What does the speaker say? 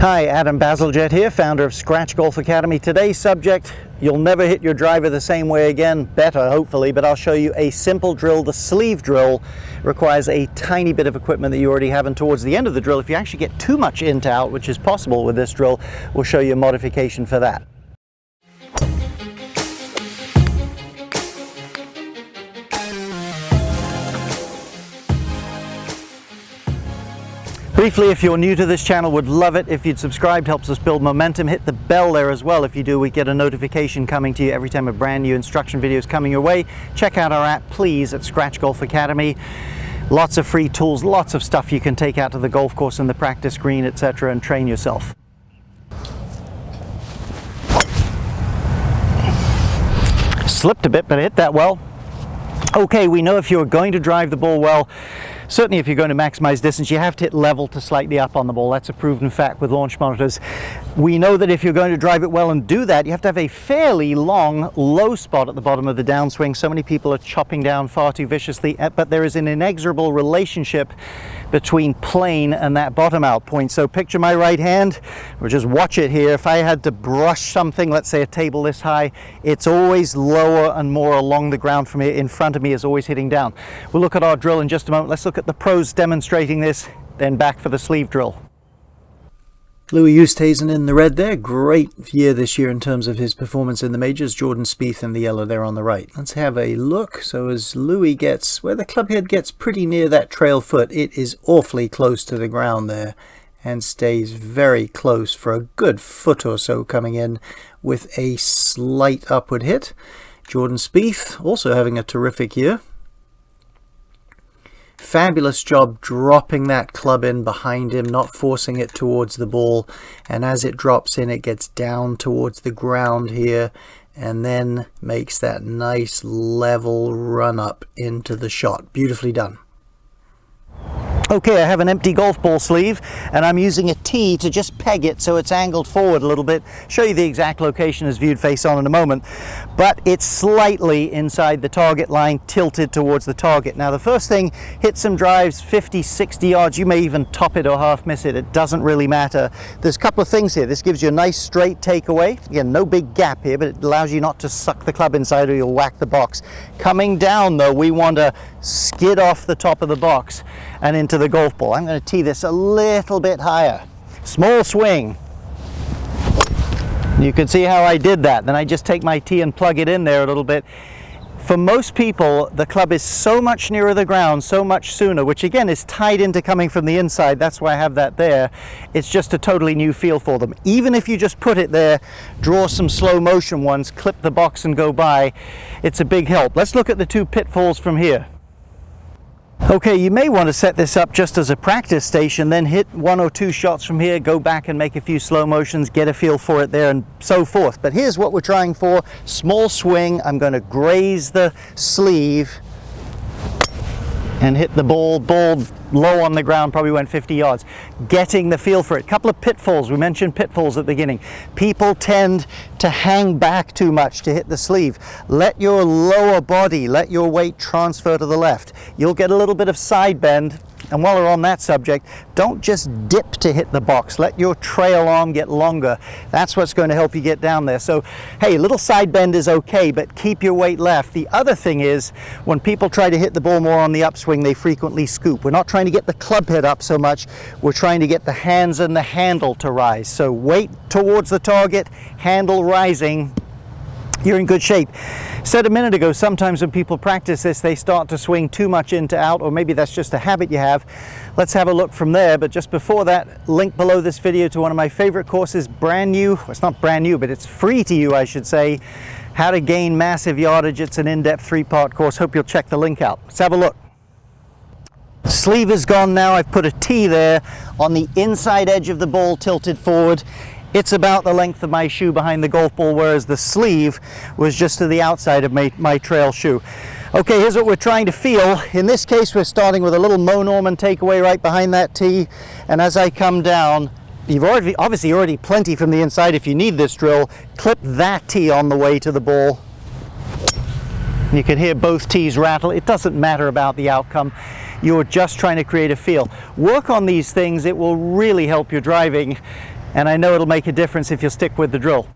Hi, Adam Bazalgette here, founder of Scratch Golf Academy. Today's subject, you'll never hit your driver the same way again, better hopefully, but I'll show you a simple drill. The sleeve drill requires a tiny bit of equipment that you already have, and towards the end of the drill, if you actually get too much in to out, which is possible with this drill, we'll show you a modification for that. Briefly, if you're new to this channel, would love it if you'd subscribed, helps us build momentum. Hit the bell there as well. If you do, we get a notification coming to you every time a brand new instruction video is coming your way. Check out our app, please, at Scratch Golf Academy. Lots of free tools, lots of stuff you can take out to the golf course and the practice green, etc., and train yourself. Slipped a bit, but hit that well. Okay, we know if you're going to drive the ball well, certainly if you're going to maximize distance, you have to hit level to slightly up on the ball. That's a proven fact with launch monitors. We know that if you're going to drive it well and do that, you have to have a fairly long low spot at the bottom of the downswing. So many people are chopping down far too viciously, but there is an inexorable relationship between plane and that bottom out point. So picture my right hand, or just watch it here. If I had to brush something, let's say a table this high, it's always lower and more along the ground from here. In front of me is always hitting down. We'll look at our drill in just a moment. Let's look at the pros demonstrating this, then back for the sleeve drill. Louis Oosthuizen in the red there. Great year this year in terms of his performance in the majors. Jordan Spieth in the yellow there on the right. Let's have a look. So as Louis gets, where the club head gets pretty near that trail foot, it is awfully close to the ground there and stays very close for a good foot or so coming in with a slight upward hit. Jordan Spieth also having a terrific year. Fabulous job dropping that club in behind him, not forcing it towards the ball, and as it drops in it gets down towards the ground here and then makes that nice level run up into the shot. Beautifully done. Okay, I have an empty golf ball sleeve and I'm using a tee to just peg it so it's angled forward a little bit. Show you the exact location as viewed face on in a moment, but it's slightly inside the target line, tilted towards the target. Now the first thing, hit some drives 50, 60 yards. You may even top it or half miss it. It doesn't really matter. There's a couple of things here. This gives you a nice straight takeaway. Again, no big gap here, but it allows you not to suck the club inside or you'll whack the box. Coming down though, we want to skid off the top of the box and into the golf ball. I'm going to tee this a little bit higher. Small swing. You can see how I did that. Then I just take my tee and plug it in there a little bit. For most people, the club is so much nearer the ground, so much sooner, which again is tied into coming from the inside. That's why I have that there. It's just a totally new feel for them. Even if you just put it there, draw some slow motion ones, clip the box and go by, it's a big help. Let's look at the two pitfalls from here. Okay, you may want to set this up just as a practice station, then hit one or two shots from here, go back and make a few slow motions, get a feel for it there and so forth. But here's what we're trying for. Small swing. I'm going to graze the sleeve and hit the ball low on the ground, probably went 50 yards. Getting the feel for it. Couple of pitfalls. We mentioned pitfalls at the beginning. People tend to hang back too much to hit the sleeve. Let your lower body, let your weight transfer to the left. You'll get a little bit of side bend. And while we're on that subject, don't just dip to hit the box. Let your trail arm get longer. That's what's going to help you get down there. So, hey, a little side bend is okay, but keep your weight left. The other thing is, when people try to hit the ball more on the upswing, they frequently scoop. We're not trying to get the club head up so much. We're trying to get the hands and the handle to rise. So weight towards the target, handle rising. You're in good shape. Said a minute ago, sometimes when people practice this, they start to swing too much into out, or maybe that's just a habit you have. Let's have a look from there. But just before that, link below this video to one of my favorite courses, brand new. Well, it's not brand new, but it's free to you, I should say. How to gain massive yardage. It's an in-depth 3-part course. Hope you'll check the link out. Let's have a look. Sleeve is gone now. I've put a tee there on the inside edge of the ball, tilted forward. It's about the length of my shoe behind the golf ball, whereas the sleeve was just to the outside of my trail shoe. Okay, here's what we're trying to feel. In this case, we're starting with a little Mo Norman takeaway right behind that tee. And as I come down, you've obviously already plenty from the inside if you need this drill. Clip that tee on the way to the ball. You can hear both tees rattle. It doesn't matter about the outcome. You're just trying to create a feel. Work on these things. It will really help your driving. and I know it'll make a difference if you stick with the drill.